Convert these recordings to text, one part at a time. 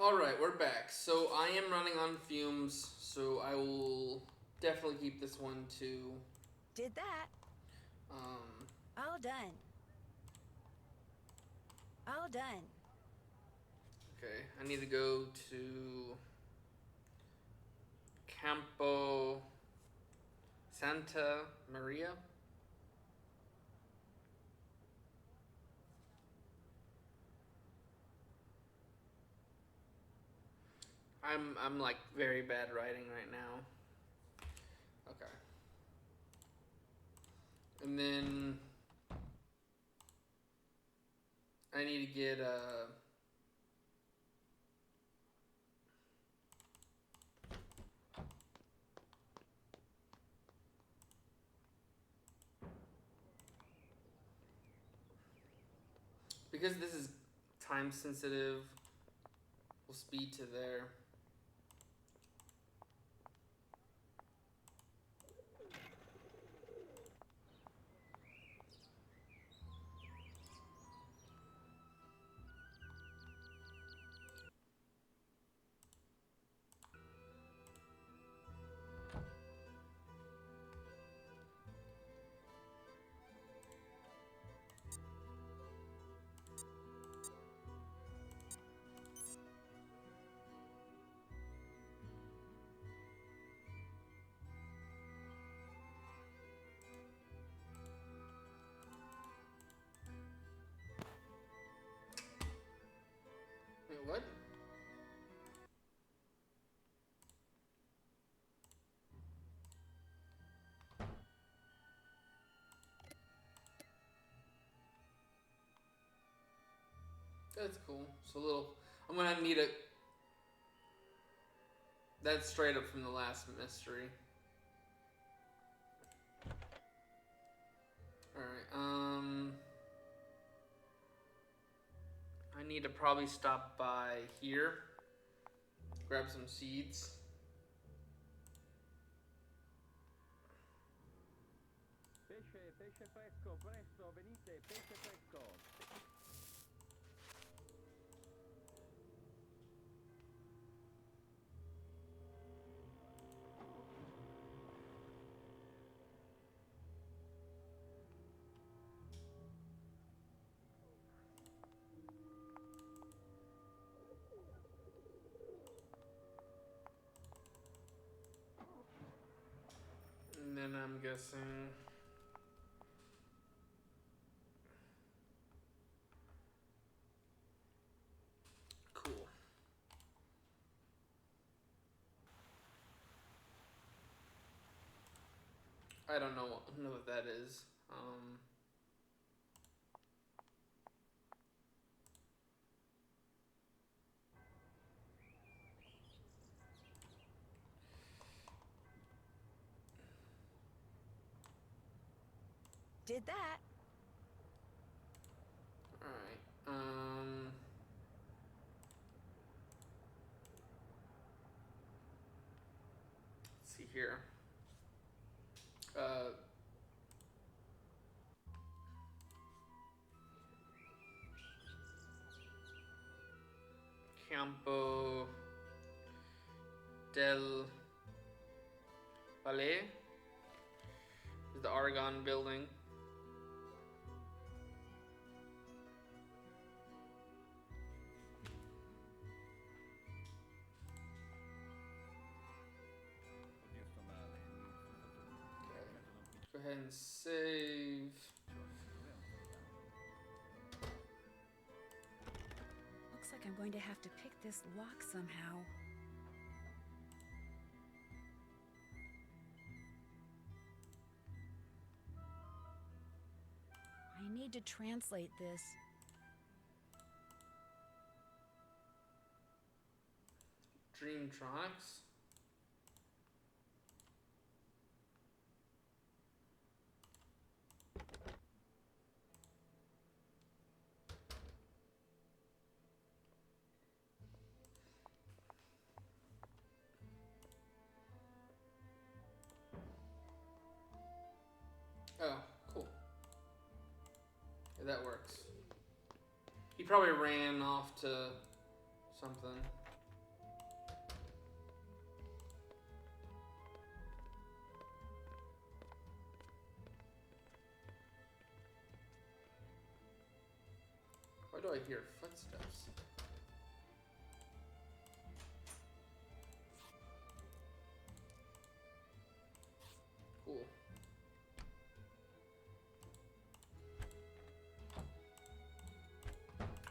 Alright, we're back. So I am running on fumes, so I will definitely keep this one to... Did that. All done. All done. Okay, I need to go to Campo Santa Maria. I'm like very bad writing right now. Okay. And then I need to get because this is time sensitive, we'll speed to there. Wait, what? That's cool. So little, I'm gonna need a. That's straight up from the last mystery. Alright, I need to probably stop by here, grab some seeds. Pesce fresco, presto, venite, pesce fresco. And then I'm guessing... Cool. I don't know what that is. Did that. Alright, let's see here. Campo del Valle is the Aragon building. Oddio, sto male. Go ahead and save. Looks like I'm going to have to pick this lock somehow. I need to translate this. Dreamtronics. Oh, cool. Yeah, that works. He probably ran off to something. do I hear footsteps? Cool.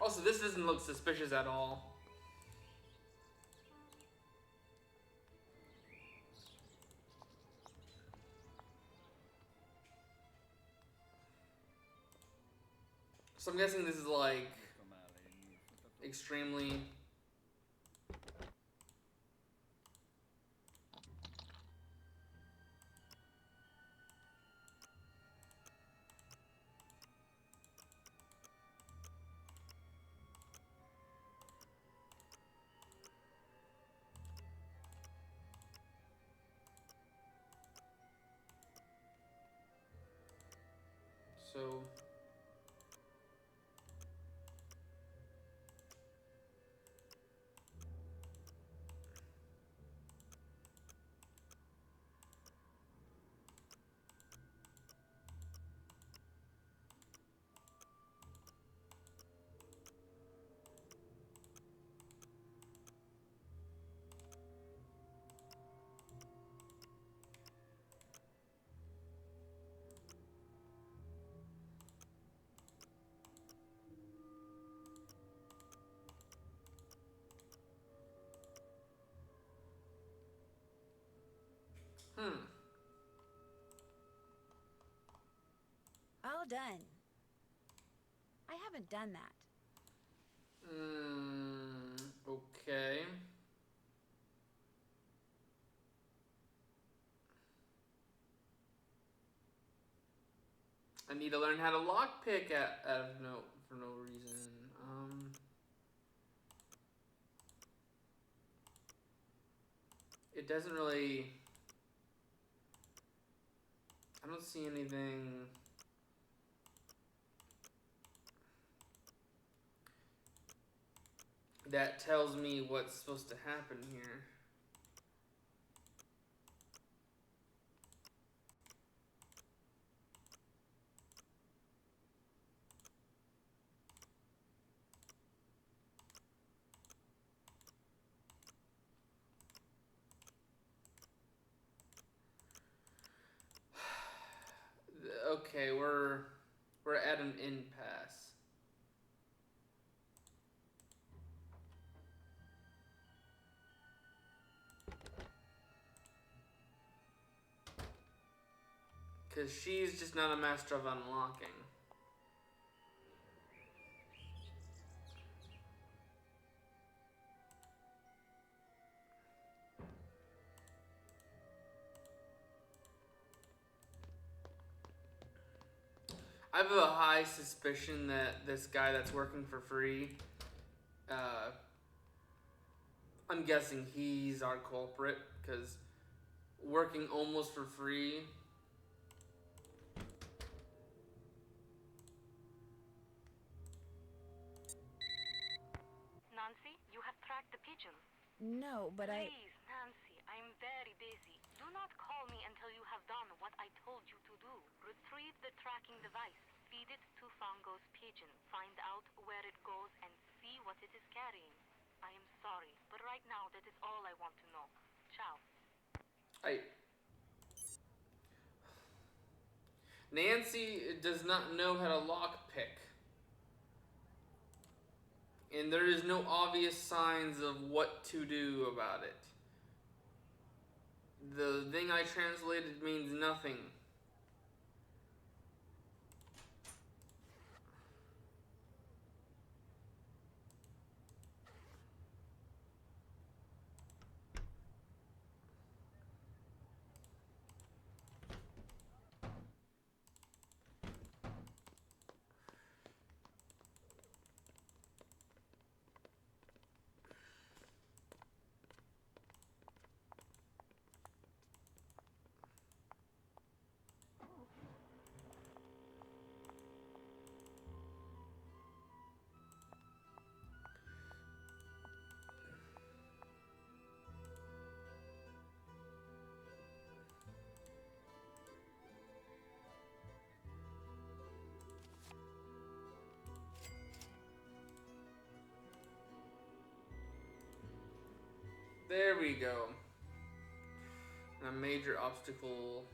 Also, this doesn't look suspicious at all. So I'm guessing this is like Sto male, sto tutto extremely. So All done. I haven't done that. Okay. I need to learn how to lockpick for no reason. It doesn't really. I don't see anything. That tells me what's supposed to happen here. Okay, we're at an impasse. Cause she's just not a master of unlocking. I have a high suspicion that this guy that's working for free, I'm guessing he's our culprit, because working almost for free. Nancy, you have tracked the pigeon. No, but Please, Nancy, I'm very busy. Do not call me until you have done what I told you to do. Retrieve the tracking device. Feed it to Fongo's pigeon. Find out where it goes and see what it is carrying. I am sorry, but right now that is all I want to know. Ciao. Nancy does not know how to lockpick. And there is no obvious signs of what to do about it. The thing I translated means nothing. There we go. A major obstacle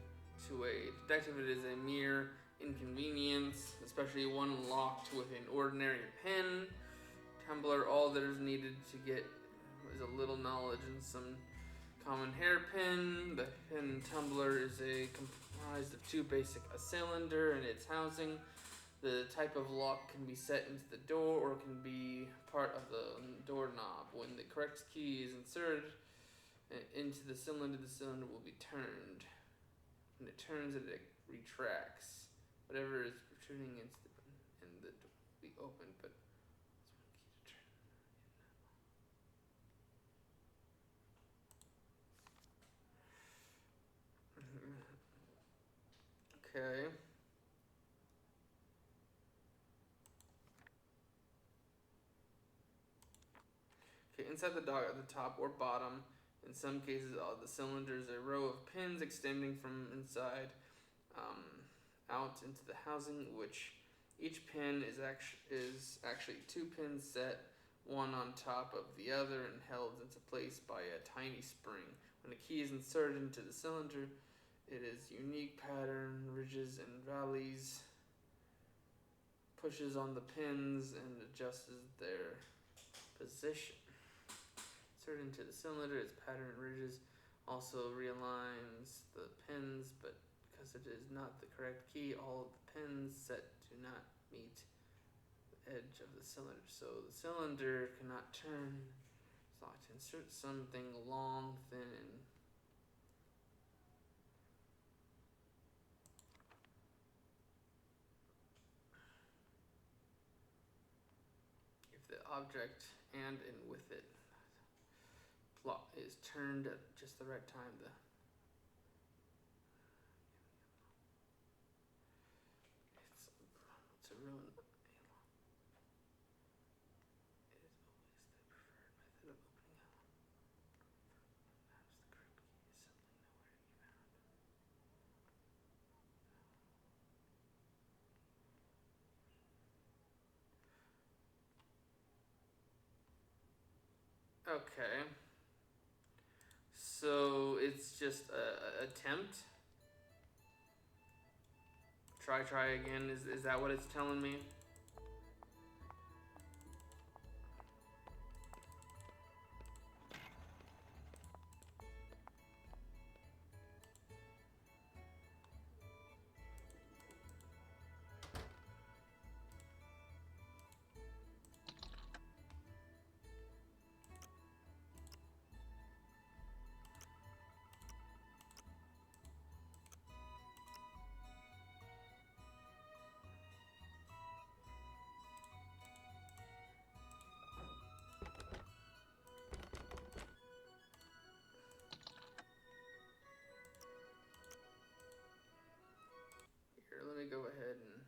to a detective, it is a mere inconvenience, especially one locked with an ordinary pen. Tumbler, all that is needed to get is a little knowledge and some common hairpin. The pin tumbler is comprised of two basic: a cylinder and its housing. The type of lock can be set into the door or can be part of the doorknob. When the correct key is inserted into the cylinder will be turned. When it turns, it retracts. Whatever is protruding into the door will be opened, but it's one key to turn. Okay. Okay, inside the dog at the top or bottom. In some cases, the cylinder is a row of pins extending from inside out into the housing, which each pin is actually two pins set, one on top of the other and held into place by a tiny spring. When a key is inserted into the cylinder, it is unique pattern, ridges and valleys, pushes on the pins and adjusts their position. Inserted into the cylinder, its pattern and ridges also realigns the pins, but because it is not the correct key, all of the pins set do not meet the edge of the cylinder. So the cylinder cannot turn. It's locked. Insert something long, thin, and if the object and in with it plot is turned at just the right time, it's a ruin. It is always the preferred method of opening up. Perhaps the correct key is simply nowhere to be found. Okay. So it's just a attempt. Try again. Is that what it's telling me? Here, let me go ahead and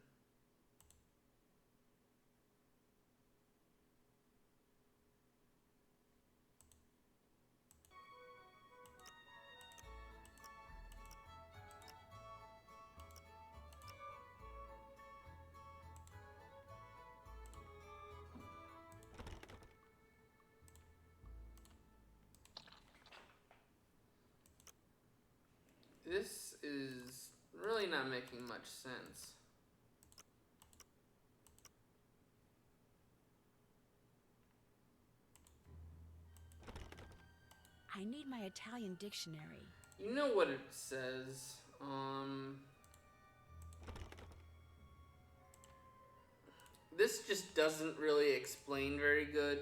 this is really not making much sense. I need my Italian dictionary. You know what it says. This just doesn't really explain very good.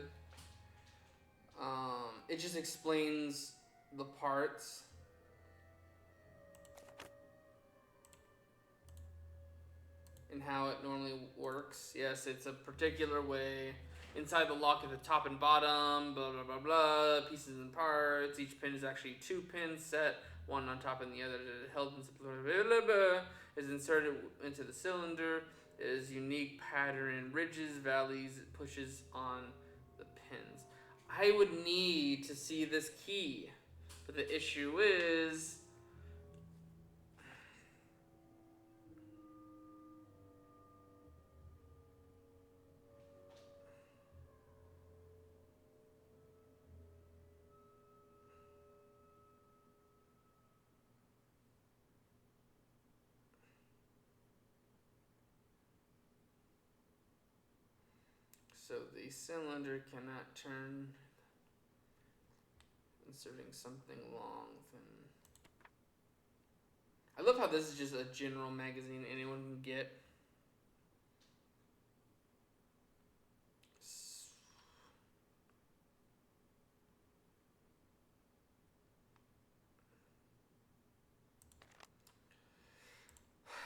It just explains the parts. And how it normally works. Yes, it's a particular way. Inside the lock at the top and bottom, blah blah blah blah, pieces and parts. Each pin is actually two pins set, one on top and the other held in blah blah blah, is inserted into the cylinder. It is unique pattern, ridges, valleys, it pushes on the pins. I would need to see this key, but the issue is So the cylinder cannot turn. Inserting something long, thin. I love how this is just a general magazine anyone can get.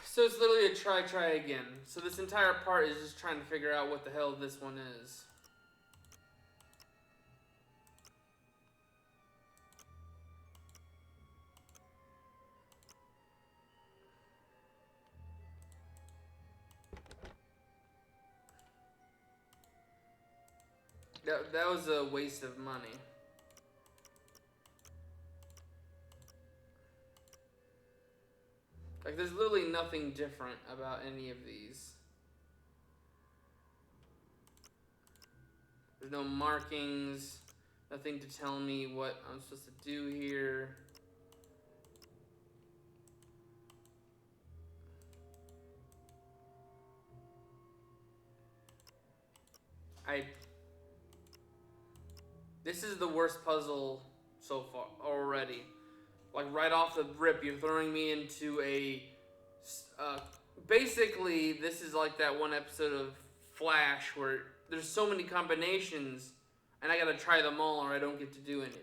So it's literally a try again. So this entire part is just trying to figure out what the hell this one is. That was a waste of money. Like, there's literally nothing different about any of these. There's no markings, nothing to tell me what I'm supposed to do here. This is the worst puzzle so far already. Like, right off the rip, you're throwing me into a... basically, this is like that one episode of Flash where there's so many combinations, and I gotta try them all or I don't get to do anything.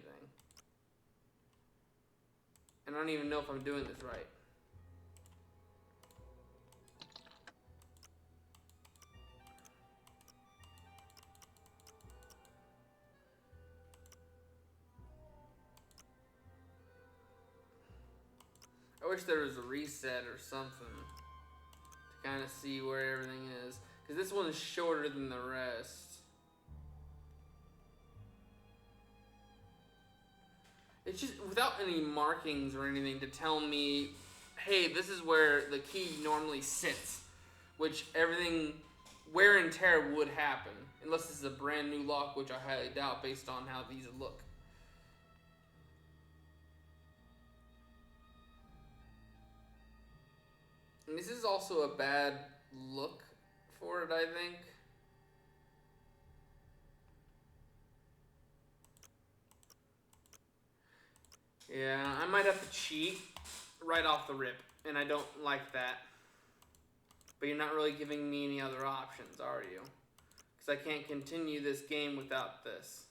And I don't even know if I'm doing this right. I wish there was a reset or something to kind of see where everything is. Because this one is shorter than the rest. It's just without any markings or anything to tell me, hey, this is where the key normally sits. Which everything, wear and tear would happen. Unless this is a brand new lock, which I highly doubt based on how these look. And this is also a bad look for it, I think. Yeah, I might have to cheat right off the rip, and I don't like that. But you're not really giving me any other options, are you? Because I can't continue this game without this.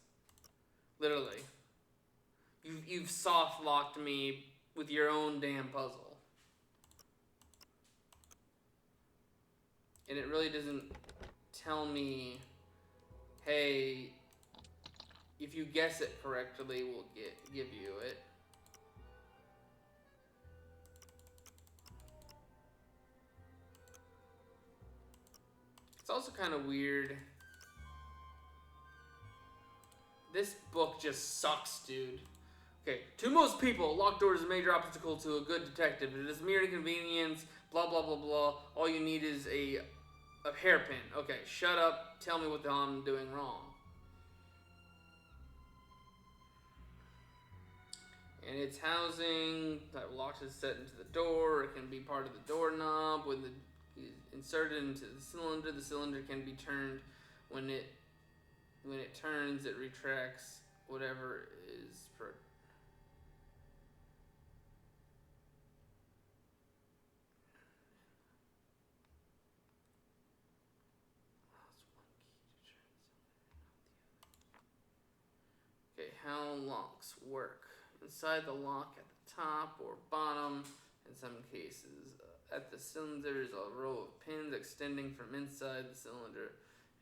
Literally. You've soft-locked me with your own damn puzzle. And it really doesn't tell me, hey, if you guess it correctly, we'll give you it. It's also kind of weird. This book just sucks, dude. Okay, to most people, locked door is a major obstacle to a good detective. It is mere inconvenience, blah, blah, blah, blah. All you need is a hairpin. Okay, shut up. Tell me what the hell I'm doing wrong. And its housing that locks is set into the door. It can be part of the doorknob. When it's inserted into the cylinder can be turned. When it turns, it retracts whatever is for. Okay, how locks work. Inside the lock at the top or bottom, in some cases. At the cylinder is a row of pins extending from inside the cylinder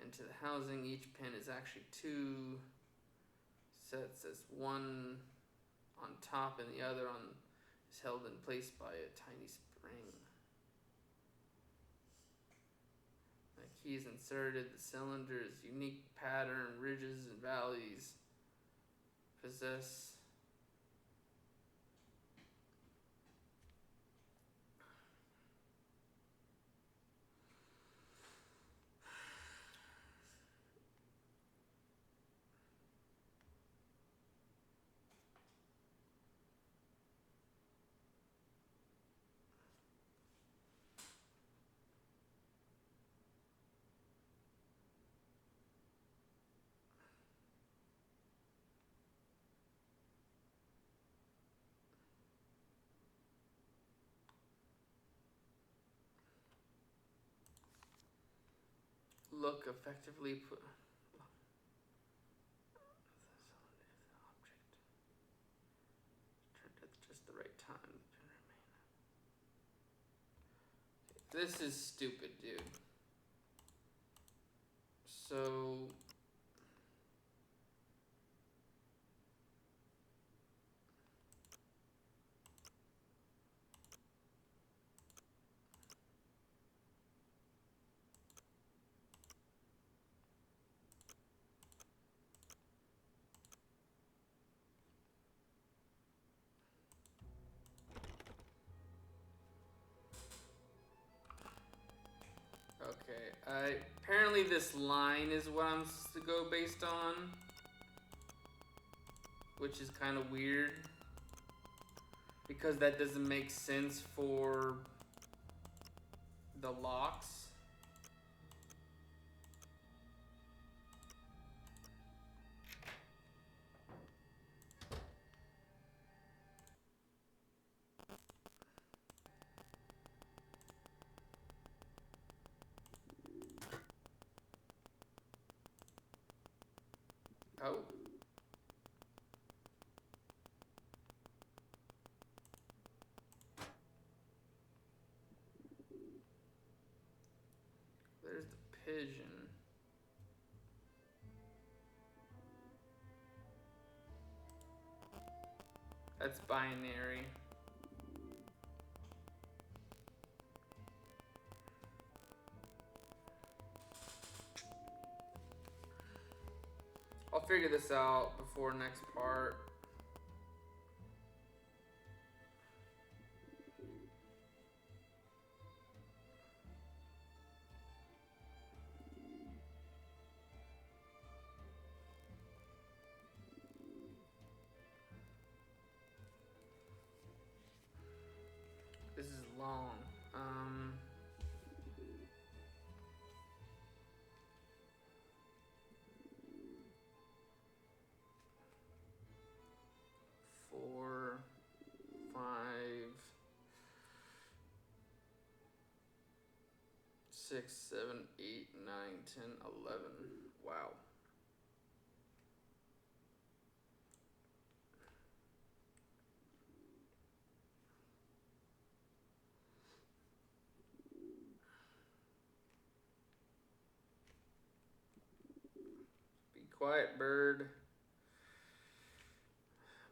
into the housing. Each pin is actually two sets, as one on top and the other is held in place by a tiny spring. The key is inserted. The cylinder's unique pattern, ridges and valleys possess look effectively put. Turned at just the right time. This is stupid, dude. So. Okay, apparently this line is what I'm supposed to go based on, which is kind of weird, because that doesn't make sense for the locks. Oh. There's the pigeon. That's binary. I'll figure this out before next part. This is long. 4, 5, 6, 7, 8, 9, 10, 11. Wow. Be quiet, bird.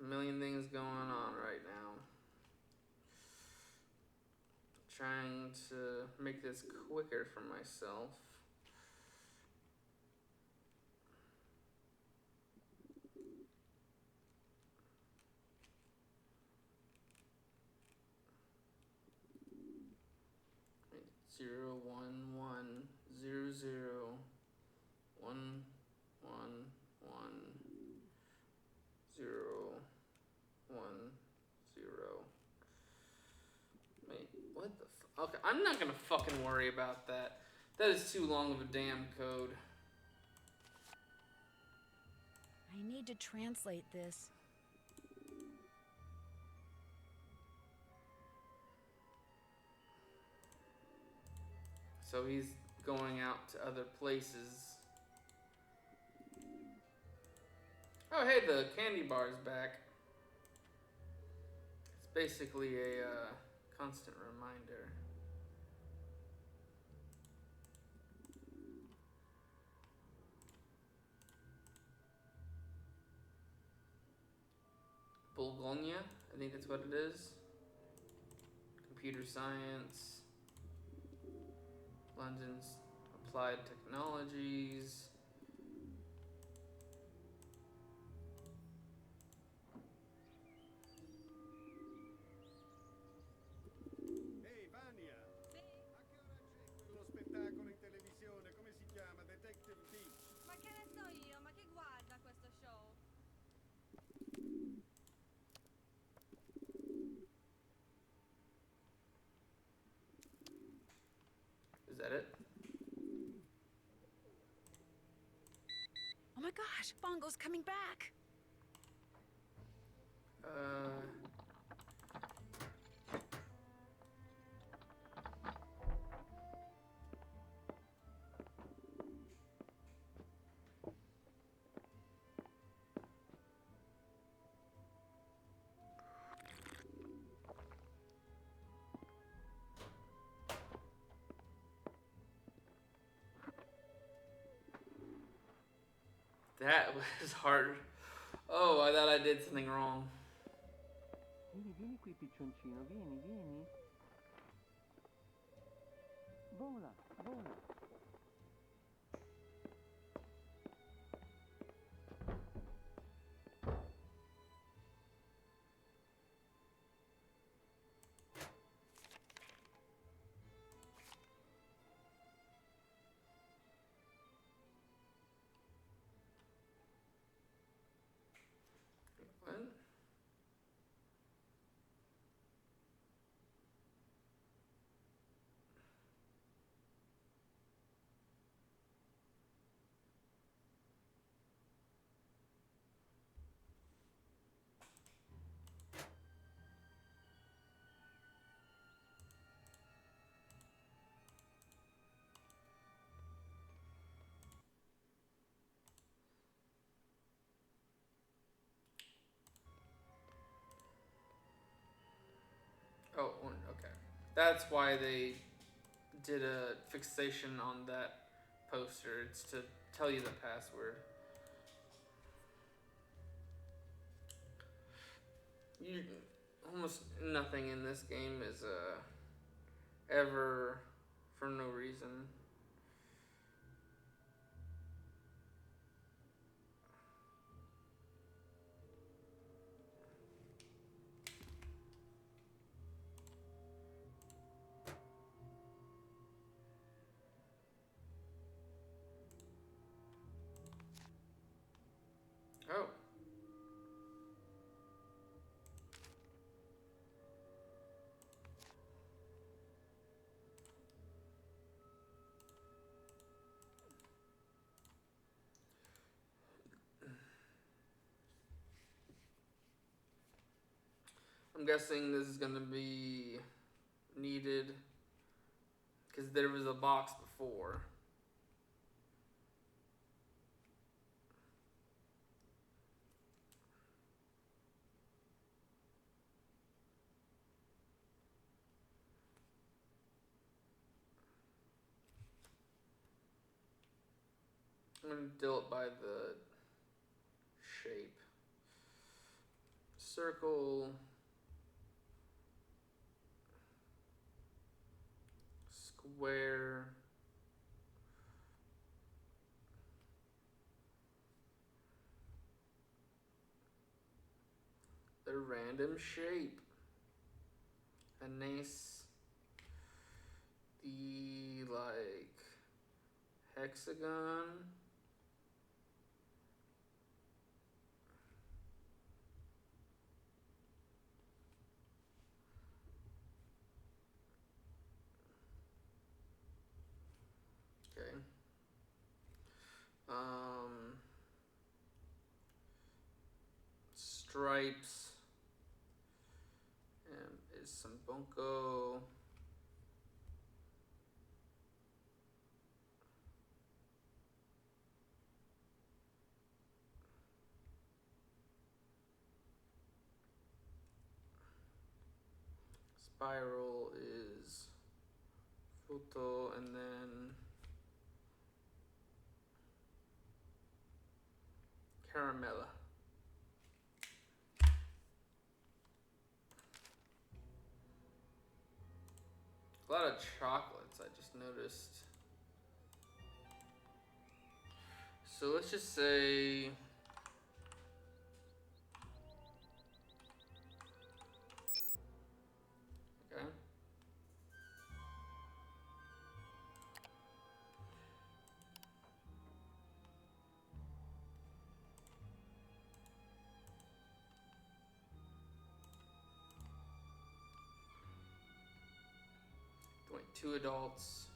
A million things going on right now. Trying to make this quicker for myself. Zero, one, one, 0, 0, 1, 1, 1, 0, 1, 0. Wait, what the okay, I'm not gonna fucking worry about that. That is too long of a damn code. I need to translate this. So he's going out to other places. Oh, hey, the candy bar is back. It's basically a constant reminder. Bologna, I think that's what it is. Computer science. London's applied technologies. Ehi, Vania! A che ora c'è quello spettacolo in televisione? Come si chiama? Detective Team? Ma che ne so io? Ma chi guarda questo show? Is that it? Oh my gosh, Bongo's coming back. That was hard. Oh, I thought I did something wrong. Vieni qui, piccioncino, vieni. Vola. What? Oh, okay. That's why they did a fixation on that poster. It's to tell you the password. Almost nothing in this game is ever for no reason. Oh. I'm guessing this is gonna be needed because there was a box before. I'm gonna do it by the shape. Circle. Square. The random shape. A nice, the like hexagon. Okay. Stripes. And is some bunko. Spiral is photo, and then caramella. A lot of chocolates, I just noticed. So let's just say okay. Doing 2 adults.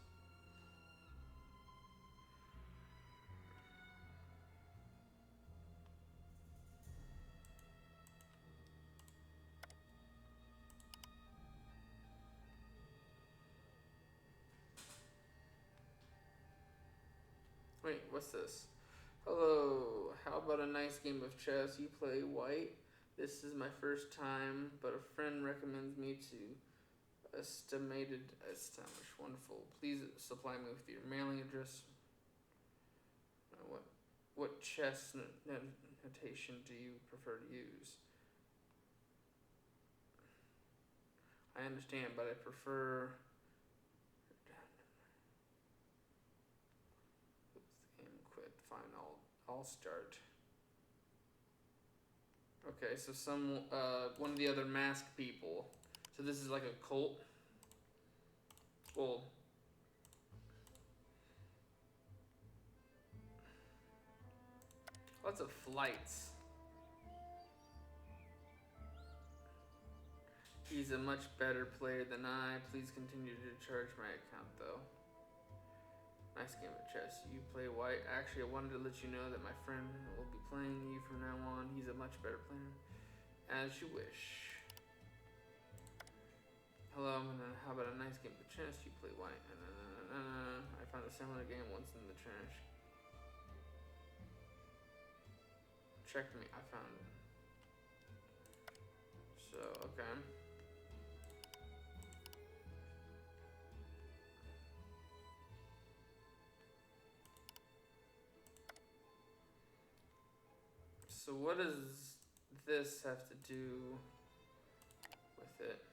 Wait, what's this? Hello, how about a nice game of chess? You play white? This is my first time, but a friend recommends me to establish. Wonderful. Please supply me with your mailing address. What chess notation do you prefer to use? I understand, but I prefer. Oops, the game quit. Fine, I'll start. Okay, so one of the other masked people. So this is like a cult. Well, lots of flights. He's a much better player than I. Please continue to charge my account, though. Nice game of chess. You play white. Actually, I wanted to let you know that my friend will be playing you from now on. He's a much better player. As you wish. Hello, how about a nice game of chess? You play white. I found a similar game once in the trash. Check me. I found it. So, okay. So what does this have to do with it?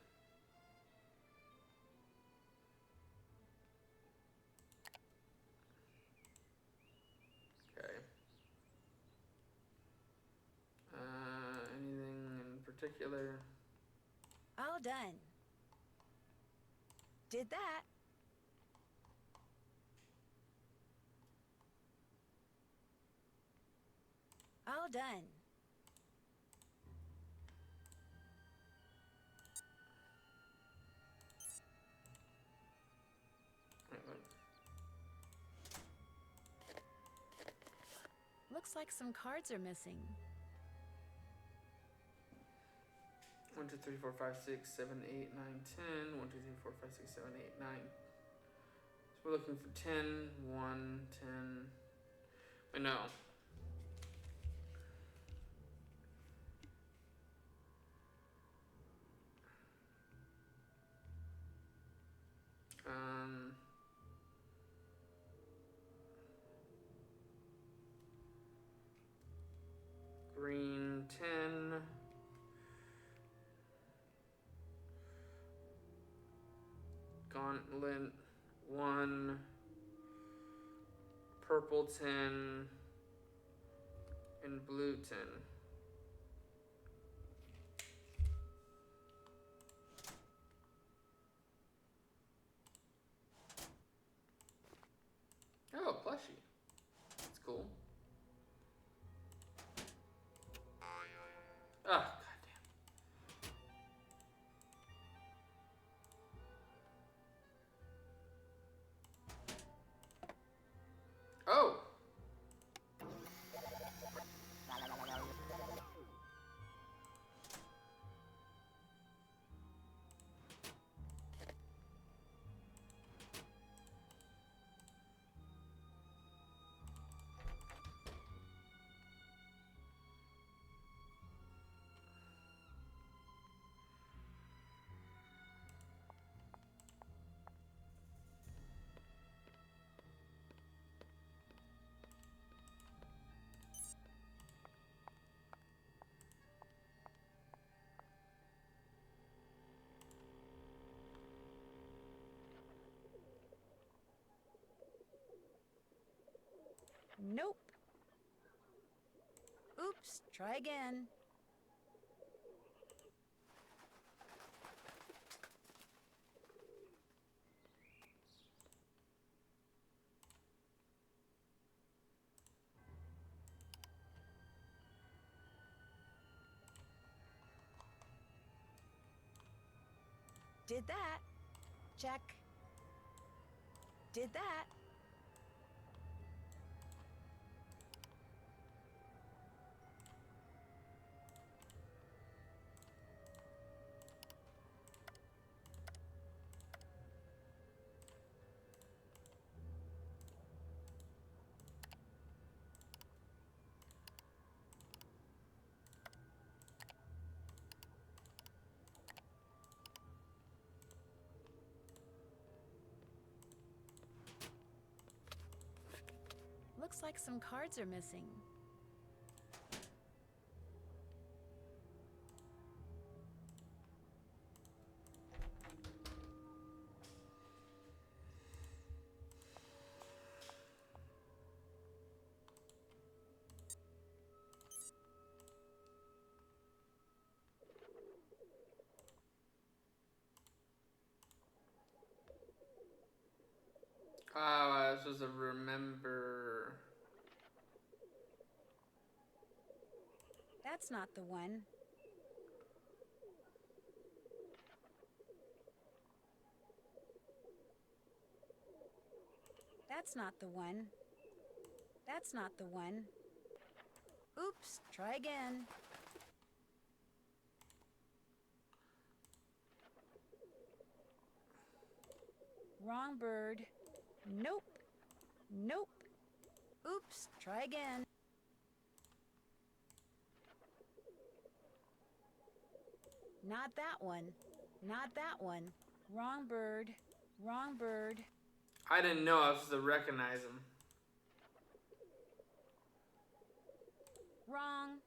Okay. Anything in particular? All done. Did that. All done. Looks like some cards are missing. 1, 2, 3, 4, 5, 6, 7, 8, 9, 10. 1, 2, 3, 4, 5, 6, 7, 8, 9. So we're looking for 10, 1, 10. Wait, no. Green 10. Gauntlet 1. Purple 10. And blue 10. Oh, plushie. That's cool. Ah, goddamn. Oh! Nope. Oops, try again. Did that. Check. Did that. like some cards are missing. Ah, this was a remember. That's not the one. That's not the one. That's not the one. Oops, try again. Wrong bird. Nope. Nope. Oops, try again. Not that one. Not that one. Wrong bird. Wrong bird. I didn't know I was to recognize him. Wrong.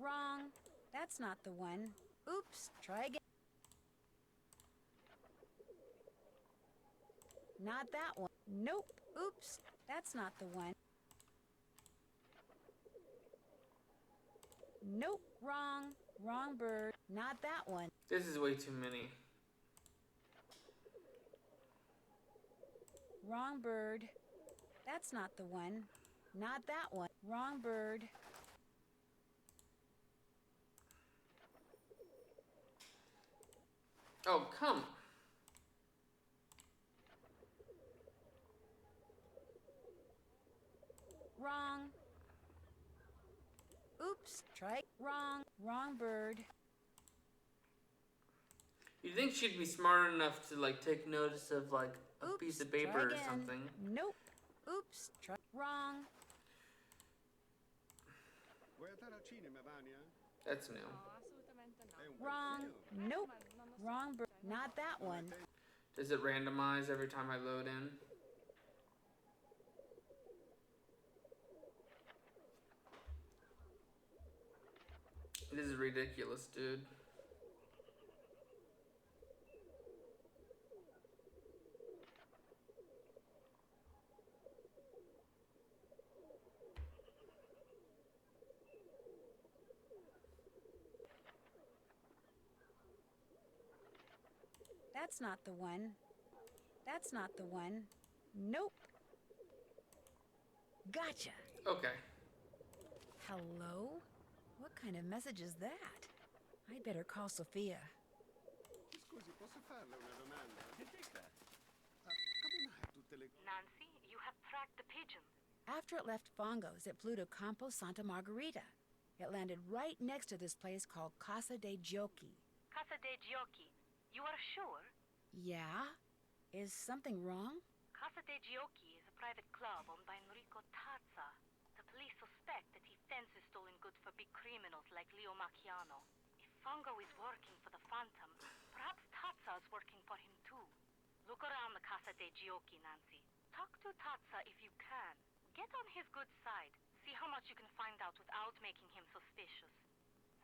Wrong. That's not the one. Oops, try again. Not that one. Nope. Oops, that's not the one. Nope. Wrong. Wrong bird. Not that one. This is way too many. Wrong bird. That's not the one. Not that one. Wrong bird. Oh, come. Wrong. Oops, try wrong. Wrong bird. You'd think she'd be smart enough to like take notice of like a Oops, piece of try paper or again. something. Nope. Oops, try wrong. Vuoi andare al cinema, Vania? That's new. No, assolutamente no. È un bel Wrong. film. Nope. Ma non lo so. Wrong bird. Cioè, no. Not that one. Does it randomize every time I load in? This is ridiculous, dude. That's not the one. That's not the one. Nope. Gotcha. Okay. Hello? What kind of message is that? I'd better call Sophia. Scusi, posso farle una domanda? Che dica? Come mai tutte le... Nancy, you have tracked the pigeon. After it left Fongos, it flew to Campo Santa Margarita. It landed right next to this place called Casa de Giochi. Casa de Giochi. You are sure? Yeah? Is something wrong? Casa de Giochi is a private club owned by Enrico Tazza. The police suspect that he fences stolen goods for big criminals like Leo Macchiano. If Fongo is working for the Phantom, perhaps Tazza is working for him too. Look around the Casa de Giochi, Nancy. Talk to Tazza if you can. Get on his good side. See how much you can find out without making him suspicious.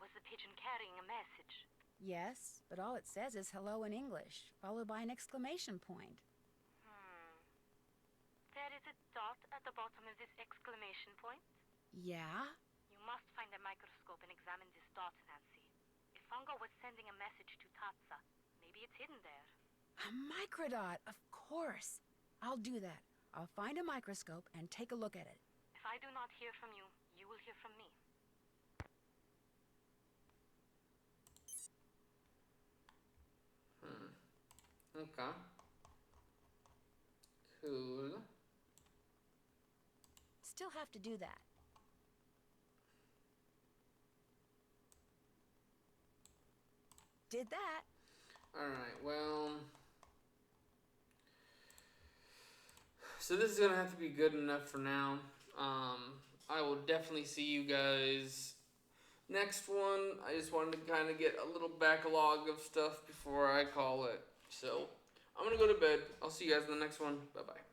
Was the pigeon carrying a message? Yes, but all it says is hello in English, followed by an exclamation point. There is a dot at the bottom of this exclamation point. Yeah? You must find a microscope and examine this dot, Nancy. If Fongo was sending a message to Tazza, maybe it's hidden there. A microdot, of course. I'll do that. I'll find a microscope and take a look at it. If I do not hear from you, you will hear from me. Okay. Cool. Still have to do that. Did that. Alright, well... So this is gonna have to be good enough for now. I will definitely see you guys next one. I just wanted to kind of get a little backlog of stuff before I call it. So, I'm gonna go to bed. I'll see you guys in the next one. Bye-bye.